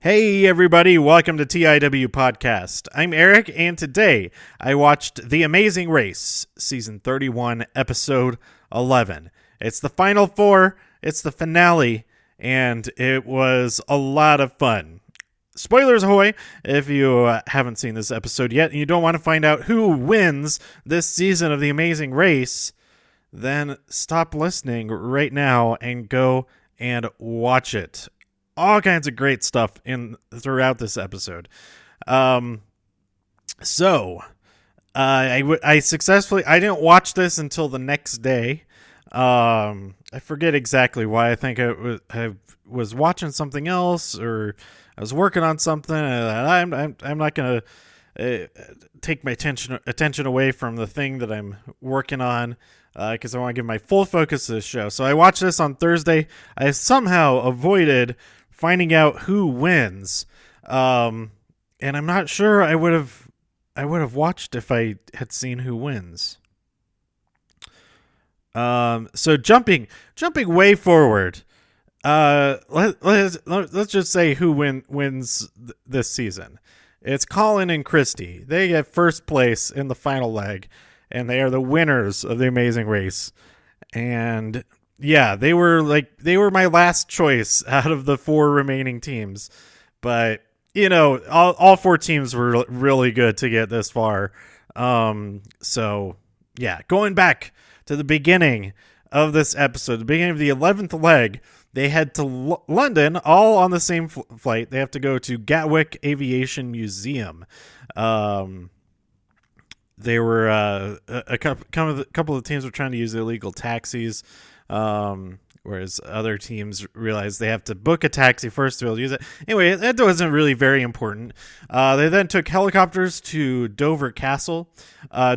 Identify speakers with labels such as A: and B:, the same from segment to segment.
A: Hey everybody, welcome to TIW Podcast. I'm Eric, and today I watched The Amazing Race, Season 31, Episode 11. It's the final four, it's the finale, and it was a lot of fun. Spoilers ahoy, if you haven't seen this episode yet and you don't want to find out who wins this season of The Amazing Race, then stop listening right now and go and watch it. All kinds of great stuff throughout this episode. I didn't watch this until the next day. I forget exactly why. I think I was watching something else, or I was working on something. And I'm not gonna take my attention away from the thing that I'm working on, because I want to give my full focus to this show. So I watched this on Thursday. I somehow avoided finding out who wins, and I'm not sure I would have watched if I had seen who wins. So jumping way forward, let's just say who wins this season. It's Colin and Christy. They get first place in the final leg, and they are the winners of The Amazing Race. And yeah, they were my last choice out of the four remaining teams. But, you know, all four teams were really good to get this far. So, yeah, going back to the beginning of this episode, the beginning of the 11th leg, they head to London, all on the same flight. They have to go to Gatwick Aviation Museum. They were a couple of the teams were trying to use illegal taxis, whereas other teams realized they have to book a taxi first to be able to use it. Anyway, that wasn't really very important. They then took helicopters to Dover Castle.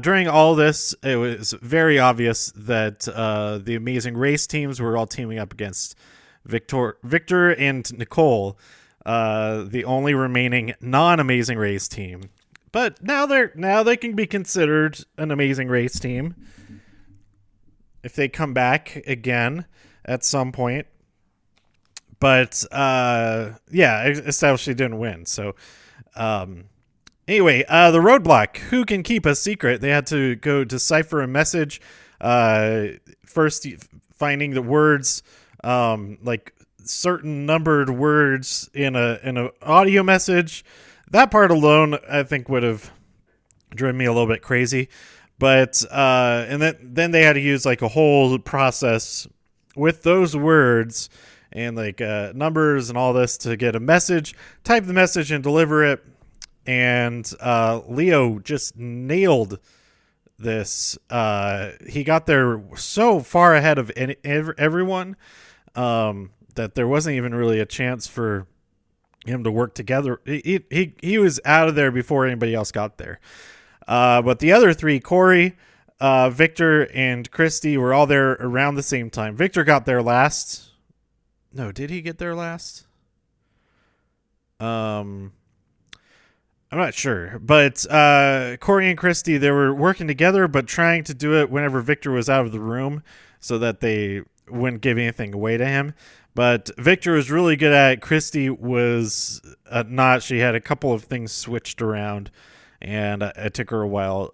A: During all this, it was very obvious that the Amazing Race teams were all teaming up against Victor and Nicole, the only remaining non-Amazing Race team. But now they can be considered an Amazing Race team if they come back again at some point. But established they didn't win. So anyway, the roadblock. Who can keep a secret? They had to go decipher a message. First, finding the words, like certain numbered words in an audio message. That part alone, I think, would have driven me a little bit crazy. But and then they had to use like a whole process with those words and like numbers and all this to get a message, type the message and deliver it. And Leo just nailed this. He got there so far ahead of everyone that there wasn't even really a chance for him to work together. He was out of there before anybody else got there. But the other three, Corey, Victor, and Christy, were all there around the same time. Victor got there last. No, did he get there last? I'm not sure. But Corey and Christy, they were working together, but trying to do it whenever Victor was out of the room so that they wouldn't give anything away to him. But Victor was really good at it. Christy was not. She had a couple of things switched around, and it took her a while.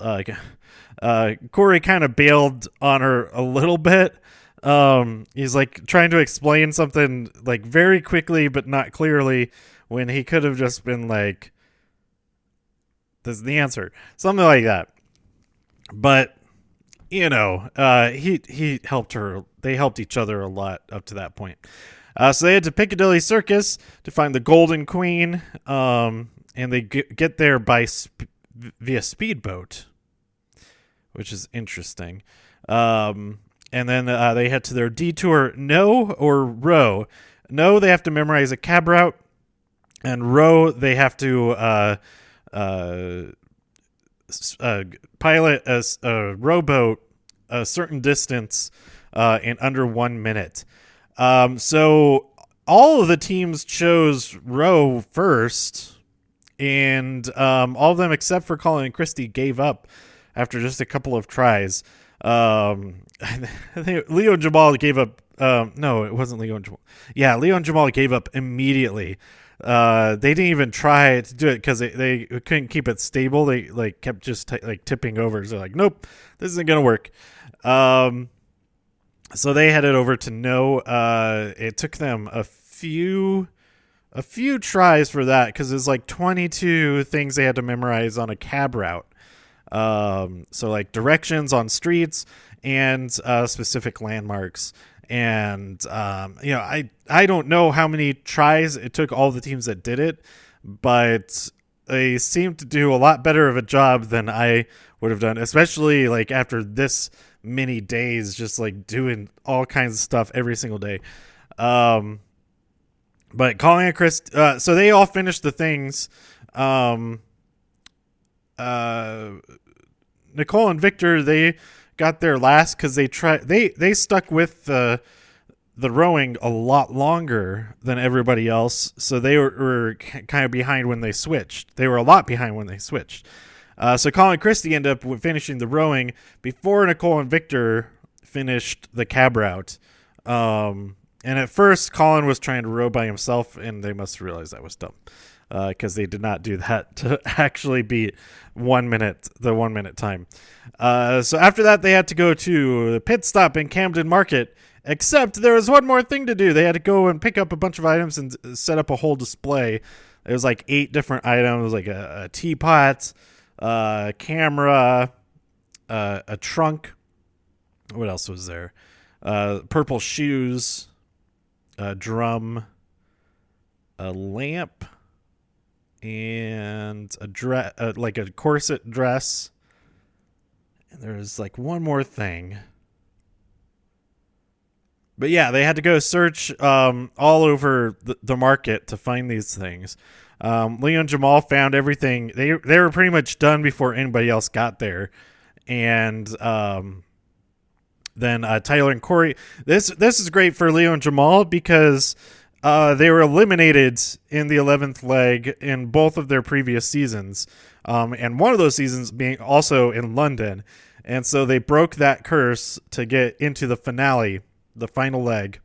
A: Corey kind of bailed on her a little bit. He's like trying to explain something like very quickly but not clearly, when he could have just been like, "This is the answer," something like that. But you know, he helped her. They helped each other a lot up to that point. So they had to Piccadilly Circus to find the Golden Queen, and they get there via speedboat, which is interesting. And then they head to their detour. No or row. No, they have to memorize a cab route, and row they have to pilot a rowboat a certain distance in under 1 minute. So all of the teams chose row first, and all of them except for Colin and Christy gave up after just a couple of tries. I think Leo and Jamal gave up. No, it wasn't Leo and Jamal. Yeah, Leo and Jamal gave up immediately. They didn't even try to do it because they couldn't keep it stable. They like kept just like tipping over. So like, nope, this isn't gonna work. So they headed over to No. It took them a few tries for that because there's like 22 things they had to memorize on a cab route. So like directions on streets and specific landmarks. And I don't know how many tries it took all the teams that did it, but they seemed to do a lot better of a job than I would have done, especially like after this many days, just like doing all kinds of stuff every single day. But Colin and Chris, so they all finished the things. Nicole and Victor, they got there last because they stuck with the rowing a lot longer than everybody else, so they were kind of behind when they switched. They were a lot behind when they switched. So Colin and Christy ended up finishing the rowing before Nicole and Victor finished the cab route. And at first, Colin was trying to row by himself, and they must realize that was dumb because they did not do that to actually beat the 1 minute time. So after that, they had to go to the pit stop in Camden Market. Except there was one more thing to do. They had to go and pick up a bunch of items and set up a whole display. There was like 8 different items, like a teapot, a camera, a trunk. What else was there? Purple shoes, a drum, a lamp, and a dress, like a corset dress. And there's like one more thing. But yeah, they had to go search all over the market to find these things. Leo and Jamal found everything. They were pretty much done before anybody else got there. And then Tyler and Corey. This is great for Leo and Jamal because they were eliminated in the 11th leg in both of their previous seasons. And one of those seasons being also in London. And so they broke that curse to get into the finale, the final leg.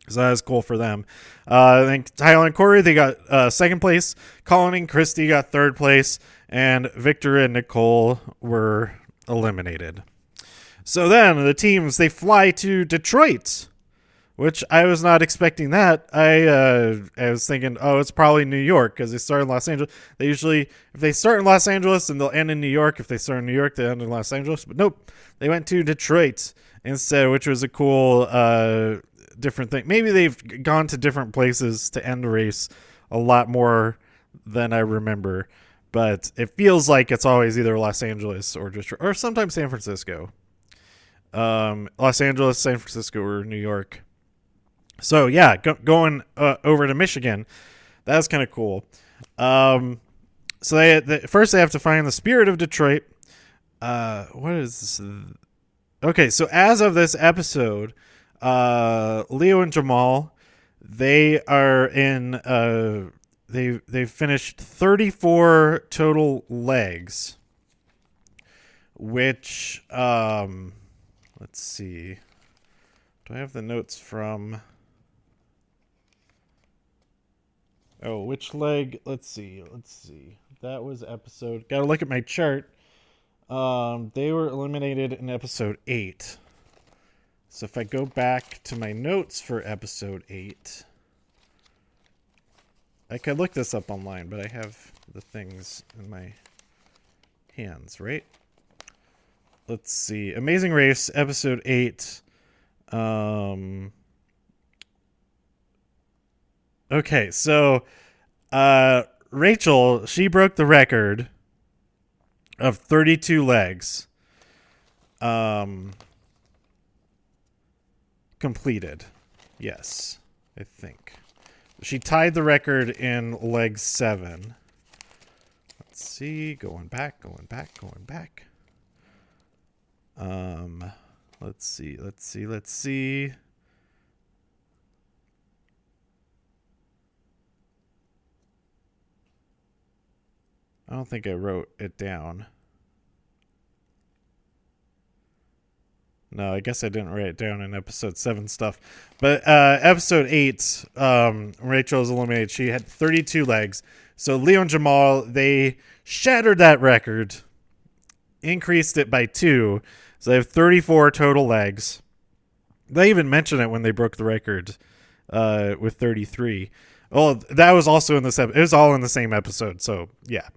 A: So that was cool for them. I think Tyler and Corey, they got second place. Colin and Christy got third place. And Victor and Nicole were eliminated. So then the teams, they fly to Detroit, which I was not expecting that. I was thinking, oh, it's probably New York because they start in Los Angeles. They usually, if they start in Los Angeles, then they'll end in New York. If they start in New York, they end in Los Angeles. But nope, they went to Detroit instead, which was a cool different thing. Maybe they've gone to different places to end the race a lot more than I remember. But it feels like it's always either Los Angeles or Detroit, or sometimes San Francisco. Los Angeles, San Francisco, or New York. So yeah, going over to Michigan, that's kind of cool. So first they have to find the spirit of Detroit. What is this? Okay, so as of this episode, Leo and Jamal, they are in. They've finished 34 total legs, which let's see. Do I have the notes from? Oh, which leg? Let's see. That was episode. Got to look at my chart. They were eliminated in episode 8. So if I go back to my notes for episode 8, I could look this up online, but I have the things in my hands, right? Let's see. Amazing Race, episode 8. Okay, so Rachel, she broke the record of 32 legs completed. Yes, I think. She tied the record in leg 7. Let's see. Going back. Let's see. I don't think I wrote it down. No, I guess I didn't write it down in episode 7 stuff. But episode 8, Rachel was eliminated. She had 32 legs. So Leo and Jamal, they shattered that record, increased it by 2. So they have 34 total legs. They even mentioned it when they broke the record with 33. Well, that was also in this episode. It was all in the same episode. So, yeah.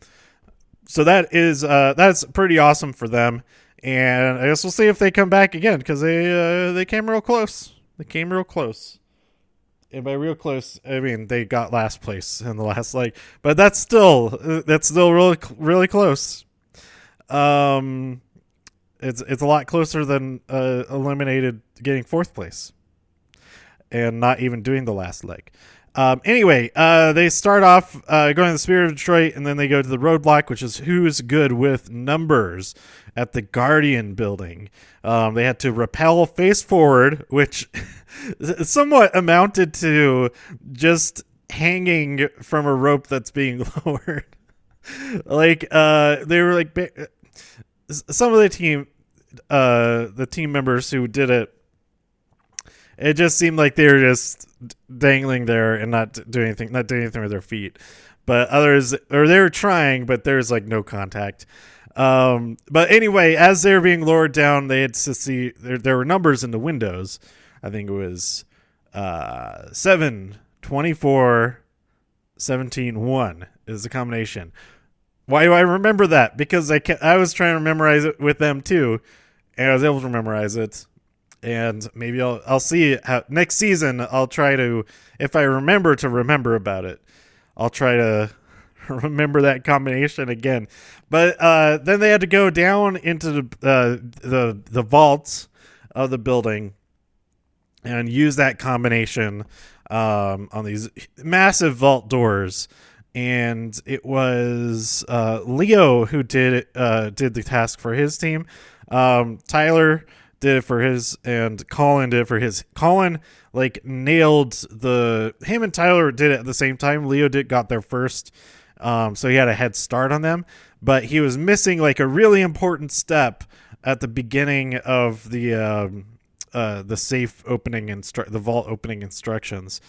A: So that's pretty awesome for them. And I guess we'll see if they come back again, because they came real close. They came real close. And by real close, I mean they got last place in the last leg. But that's still really, really close. It's a lot closer than eliminated getting 4th place and not even doing the last leg. Anyway, they start off going to the Spirit of Detroit, and then they go to the roadblock, which is who's good with numbers at the Guardian building. They had to rappel face forward, which somewhat amounted to just hanging from a rope that's being lowered. Like, they were like, some of the team members who did it, it just seemed like they were just dangling there and not doing anything with their feet. But others, or they were trying, but there's like no contact. But anyway, as they were being lowered down, they had to see there were numbers in the windows. I think it was 7, 24, 17, 1 is the combination. Why do I remember that? Because I was trying to memorize it with them too, and I was able to memorize it. And maybe I'll see how next season. I'll try to, if I remember about it, I'll try to remember that combination again. But then they had to go down into the vaults of the building and use that combination on these massive vault doors. And it was Leo who did the task for his team. Tyler did it for his, and Colin did it for his. Colin nailed him and Tyler did it at the same time. Leo got there first, so he had a head start on them, but he was missing a really important step at the beginning of the safe opening the vault opening instructions.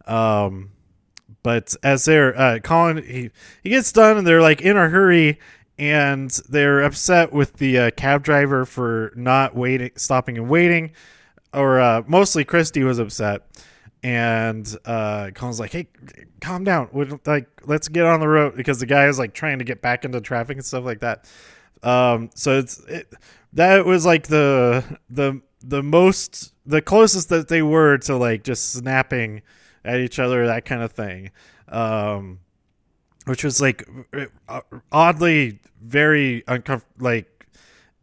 A: But as they're Colin, he gets done, and they're in a hurry. And they're upset with the cab driver for not stopping and waiting, or mostly Christy was upset. And Colin's like, "Hey, calm down. Let's get on the road," because the guy is trying to get back into traffic and stuff like that. So that was the closest that they were to just snapping at each other, that kind of thing. Which was oddly very uncomfortable.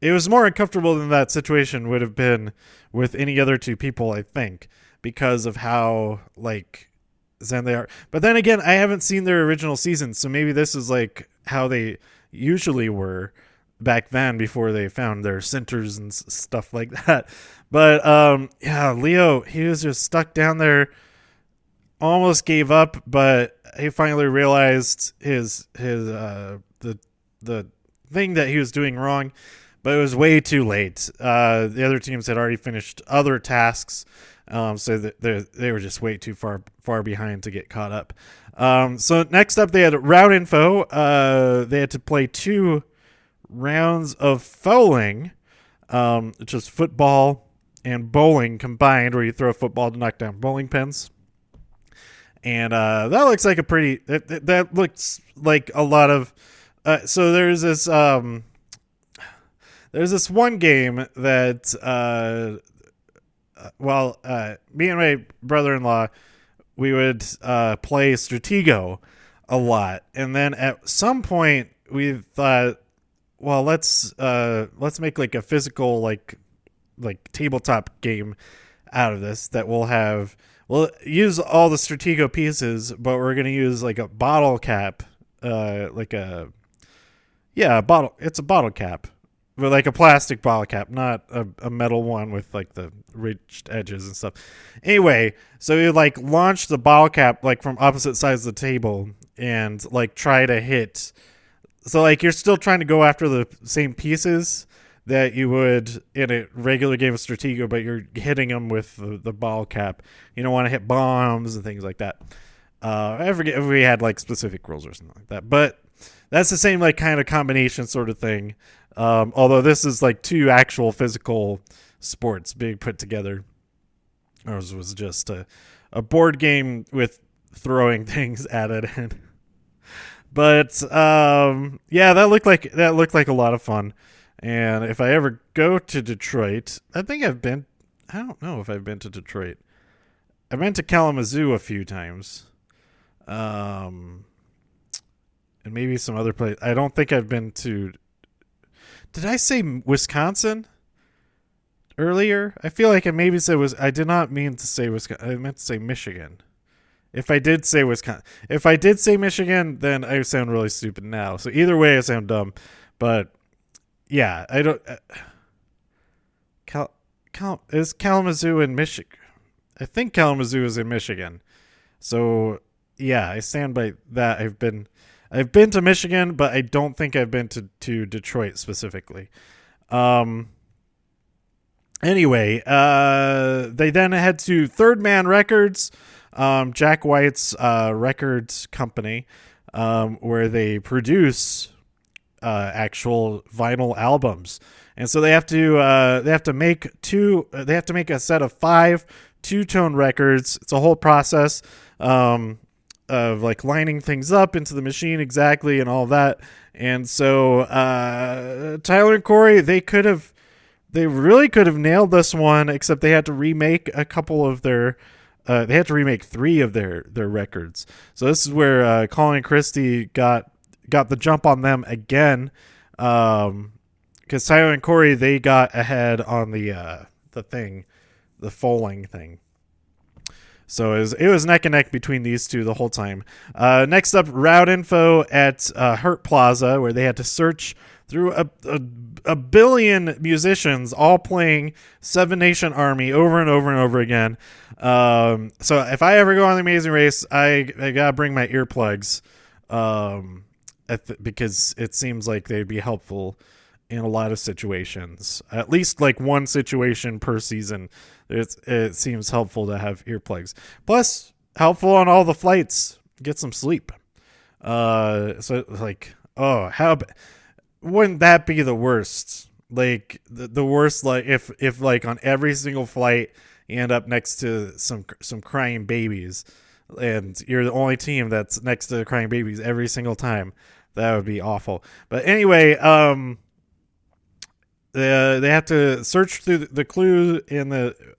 A: It was more uncomfortable than that situation would have been with any other two people, I think, because of how zen they are. But then again, I haven't seen their original season, so maybe this is how they usually were back then before they found their centers and stuff like that. But yeah, Leo, he was just stuck down there, almost gave up, but he finally realized the thing that he was doing wrong, but it was way too late. The other teams had already finished other tasks, so that they were just way too far behind to get caught up. So next up, they had route info. They had to play 2 rounds of fouling, which is football and bowling combined, where you throw a football to knock down bowling pins. And that looks like that looks like a lot of. So there's this one game that me and my brother-in-law, we would play Stratego a lot, and then at some point we thought, well, let's make a physical tabletop game out of this that will have. We'll use all the Stratego pieces, but we're going to use a bottle cap, a bottle. It's a bottle cap, but a plastic bottle cap, not a metal one with the ridged edges and stuff. Anyway, so we launch the bottle cap from opposite sides of the table and try to hit. So you're still trying to go after the same pieces that you would in a regular game of Stratego, but you're hitting them with the ball cap. You don't want to hit bombs and things like that. I forget if we had like specific rules or something like that, but that's the same like kind of combination sort of thing. Although this is like two actual physical sports being put together. Ours was just a board game with throwing things at it. But yeah, that looked like a lot of fun. And if I ever go to Detroit, I don't know if I've been to Detroit. I've been to Kalamazoo a few times. And maybe some other place. I don't think I've been to. Did I say Wisconsin earlier? I feel like I maybe said I did not mean to say Wisconsin. I meant to say Michigan. If I did say Wisconsin, if I did say Michigan, then I sound really stupid now. So either way, I sound dumb. But yeah, I don't. Is Kalamazoo in Michigan? I think Kalamazoo is in Michigan. So yeah, I stand by that. I've been to Michigan, but I don't think I've been to Detroit specifically. Anyway, they then head to Third Man Records, Jack White's records company, where they produce actual vinyl albums. And so they have to make a set of 5 two-tone records. It's a whole process of like lining things up into the machine exactly and all that. And so Tyler and Corey, they really could have nailed this one, except they had to remake a couple of their they had to remake 3 of their records. So this is where Colin and Christy got the jump on them again. Because Tyler and Corey, they got ahead on the foaling thing. So it was neck and neck between these two the whole time. Next up, route info at Hurt Plaza, where they had to search through a billion musicians all playing Seven Nation Army over and over and over again. So if I ever go on the Amazing Race, I gotta bring my earplugs, because it seems like they'd be helpful in a lot of situations. At least like one situation per season, it seems helpful to have earplugs. Plus, helpful on all the flights. Get some sleep. So like, wouldn't that be the worst? Like the worst, like if like on every single flight you end up next to some crying babies, and you're the only team that's next to the crying babies every single time. That would be awful. But anyway, they have to search through the clue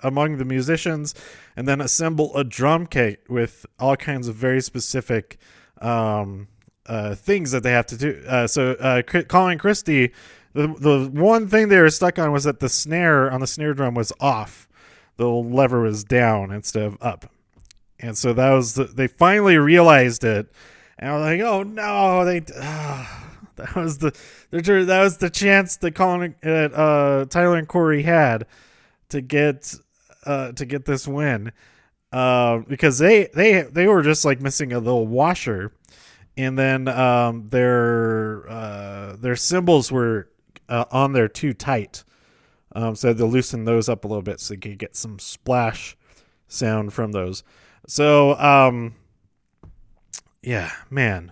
A: among the musicians, and then assemble a drum kit with all kinds of very specific things that they have to do. So Colin and Christy, the one thing they were stuck on was that the snare on the snare drum was off. The lever was down instead of up. And so they finally realized it, and I was like, oh no, that was the chance that Tyler and Corey had to get this win, because they were just like missing a little washer, and then their cymbals were on there too tight, so they loosen those up a little bit so you could get some splash sound from those. So yeah, man.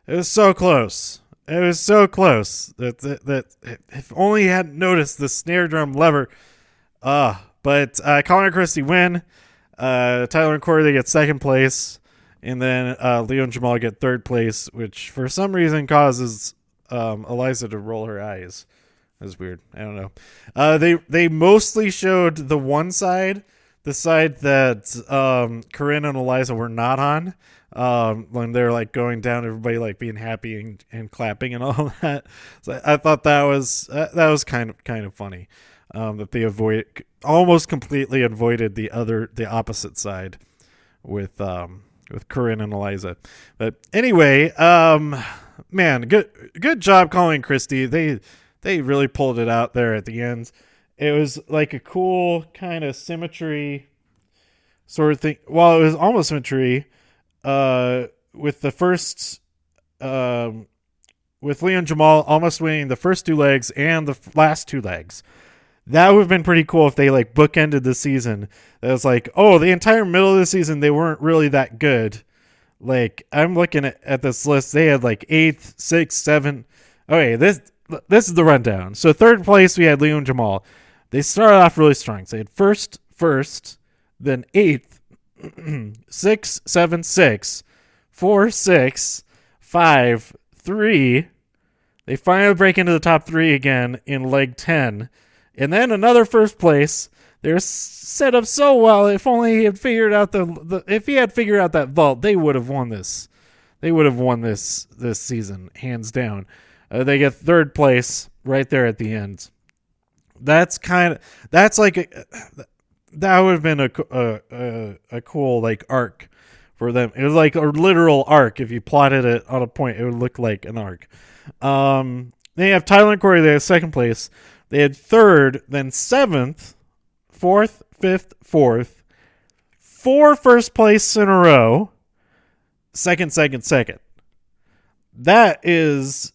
A: It was so close. It was so close that if only you hadn't noticed the snare drum lever. But Colin and Christy win. Tyler and Corey, they get second place. And then Leo and Jamal get third place, which for some reason causes Eliza to roll her eyes. That's weird. I don't know. They mostly showed the one side, the side that Corinne and Eliza were not on. When they're like going down, everybody like being happy and clapping and all that. So I thought that was kind of funny, that they almost completely avoided the opposite side with Corinne and Eliza. But anyway, man, good job, Colin and Christy. They really pulled it out there at the end. It was like a cool kind of symmetry sort of thing. Well, it was almost symmetry. With the first with Leo and Jamal almost winning the first two legs and the last two legs. That would have been pretty cool if they like bookended the season. It was like, oh, the entire middle of the season they weren't really that good. Like I'm looking at this list, they had like 8th, 6th, 7th. Okay, this is the rundown. So third place we had Leo and Jamal. They started off really strong. So they had first, then 8th, 6, 7, 6, 4, 6, 5, 3. They finally break into the top 3 again in leg 10. And then another first place. They're set up so well. If only he had figured out if he had figured out that vault, they would have won this. They would have won this season, hands down. They get third place right there at the end. That would have been a cool like arc for them. It was like a literal arc. If you plotted it on a point, it would look like an arc. They have Tyler and Corey. They have second place. They had third, then 7th, 4th, 5th, 4th. 4 first place in a row. Second. That is,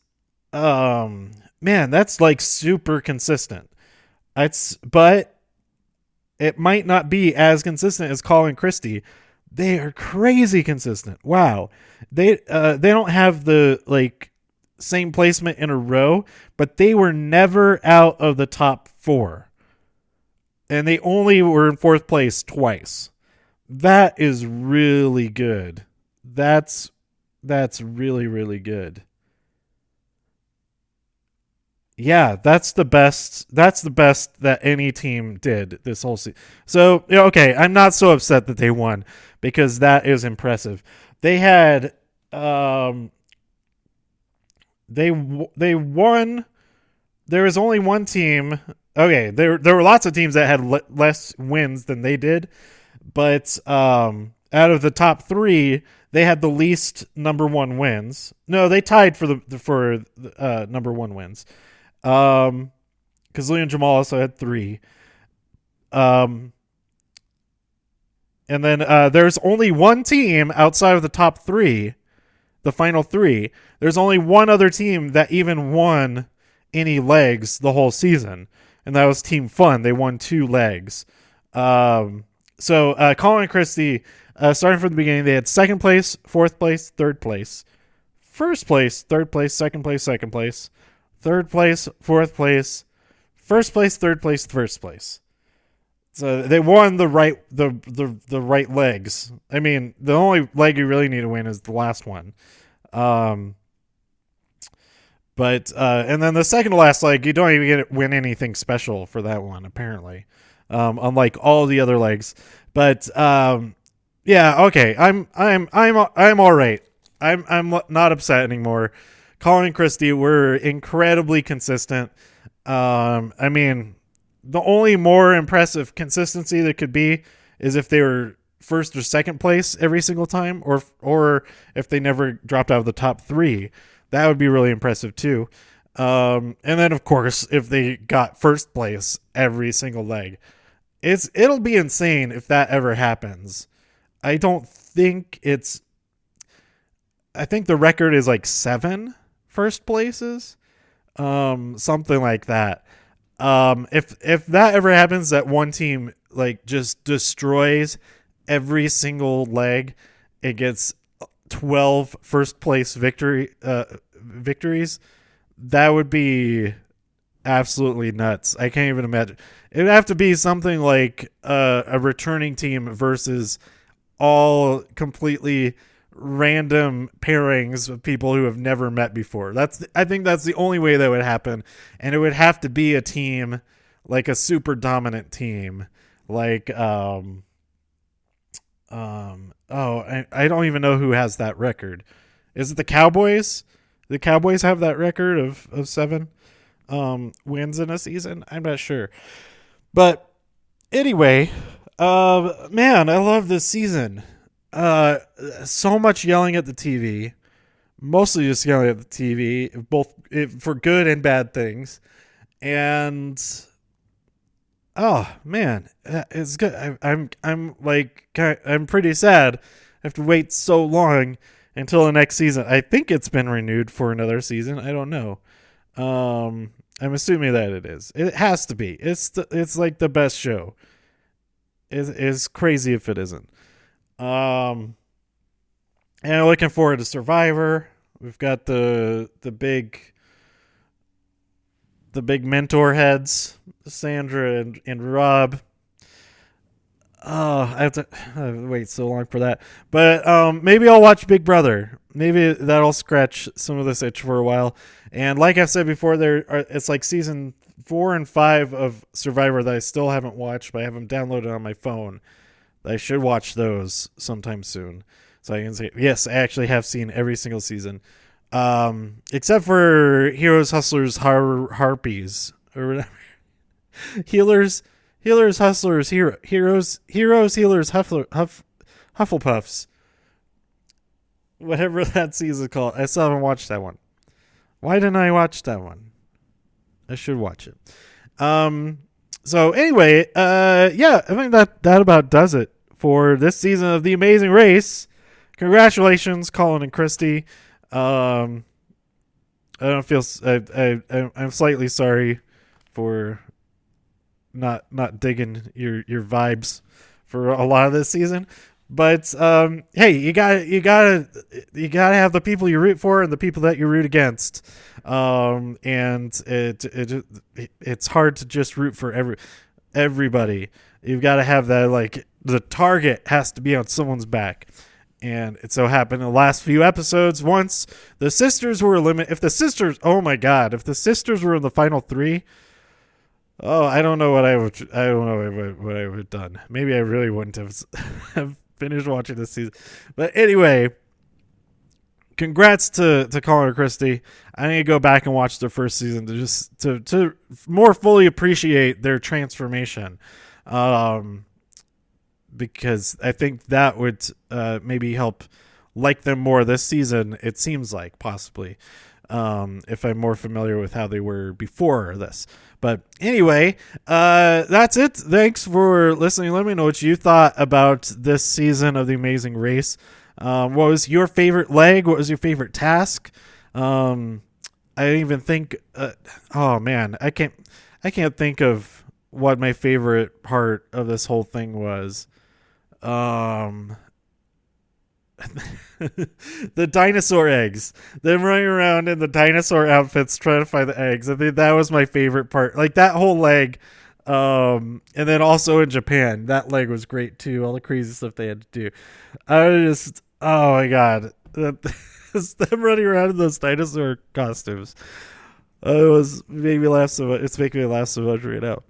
A: man, that's like super consistent. But it might not be as consistent as Colin Christie. They are crazy consistent. Wow. They don't have the like same placement in a row, but they were never out of the top 4. And they only were in 4th place twice. That is really good. That's really, really good. Yeah, that's the best. That's the best that any team did this whole season. So, okay, I'm not so upset that they won because that is impressive. They had they won. There was only one team. Okay, there were lots of teams that had less wins than they did, but out of the top 3, they had the least number 1 wins. No, they tied for the number 1 wins. Because Leo and Jamal also had 3. And then there's only one team outside of the top 3, the final 3. There's only one other team that even won any legs the whole season, and that was Team Fun. They won 2 legs. So Colin and Christie, starting from the beginning, they had second place, 4th place, 3rd place, first place, 3rd place, second place, 3rd place, 4th place, first place, 3rd place, first place. So they won the right legs. I mean, the only leg you really need to win is the last one. But and then the second to last leg, you don't even win anything special for that one, apparently. Unlike all the other legs. But yeah, okay. I'm all right. I'm not upset anymore. Colin and Christie were incredibly consistent. I mean, the only more impressive consistency there could be is if they were first or second place every single time, or if they never dropped out of the top 3. That would be really impressive too. And then of course, if they got first place every single leg, it'll be insane if that ever happens. I think the record is like 7 first places, something like that. If that ever happens, that one team like just destroys every single leg, it gets 12 first place victories. That would be absolutely nuts. I can't even imagine. It would have to be something like a returning team versus all completely random pairings of people who have never met before. I think that's the only way that would happen, and it would have to be a team like a super dominant team, like I don't even know who has that record. Is it the Cowboys? The Cowboys have that record of 7 wins in a season. I'm not sure, but anyway, man, I love this season. So much yelling at the TV, mostly just yelling at the TV, both for good and bad things. And oh man, it's good. I'm pretty sad. I have to wait so long until the next season. I think it's been renewed for another season. I don't know. I'm assuming that it is. It has to be. It's like the best show. It's crazy if it isn't. And I'm looking forward to Survivor. We've got the big mentor heads, Sandra and Rob. Oh, I have to wait so long for that. But maybe I'll watch Big Brother. Maybe that'll scratch some of this itch for a while. And like I said before, it's like season 4 and 5 of Survivor that I still haven't watched, but I have them downloaded on my phone. I should watch those sometime soon. So I can say, yes, I actually have seen every single season. Except for Heroes, Hustlers, Harpies, or whatever. Healers, Hustlers, Heroes, Healers, Hufflepuffs. Whatever that season's called. I still haven't watched that one. Why didn't I watch that one? I should watch it. So anyway, yeah, I think that about does it for this season of The Amazing Race. Congratulations, Colin and Christy. I don't feel. I'm slightly sorry for not digging your vibes for a lot of this season, but hey, you gotta have the people you root for and the people that you root against. And it's hard to just root for everybody. You've got to have that, like, the target has to be on someone's back. And it so happened in the last few episodes, once the sisters were eliminated. If the sisters were in the final 3, oh, I don't know what I would have done. Maybe I really wouldn't have finished watching this season. But anyway, congrats to Colin and Christy. I need to go back and watch their first season to more fully appreciate their transformation. Because I think that would maybe help like them more this season, it seems like, possibly, if I'm more familiar with how they were before this. But anyway, that's it. Thanks for listening. Let me know what you thought about this season of The Amazing Race. What was your favorite leg? What was your favorite task? I didn't even think... oh, man. I can't think of what my favorite part of this whole thing was. The dinosaur eggs, them running around in the dinosaur outfits trying to find the eggs. I think that was my favorite part, like that whole leg. And then also in Japan, that leg was great too, all the crazy stuff they had to do. I was just, oh my god, them running around in those dinosaur costumes, it's making me laugh so much right now.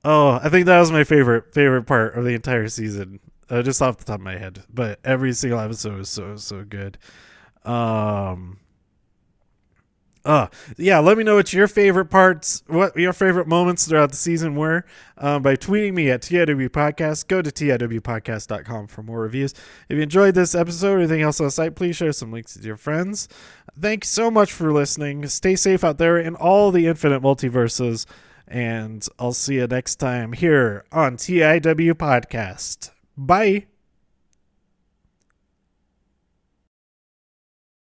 A: Oh, I think that was my favorite part of the entire season, just off the top of my head. But every single episode was so good. Yeah, let me know what your favorite parts, what your favorite moments throughout the season were, by tweeting me at TIW Podcast. Go to TIWpodcast.com for more reviews. If you enjoyed this episode or anything else on the site, please share some links with your friends. Thanks so much for listening. Stay safe out there in all the infinite multiverses. And I'll see you next time here on TIW Podcast. Bye.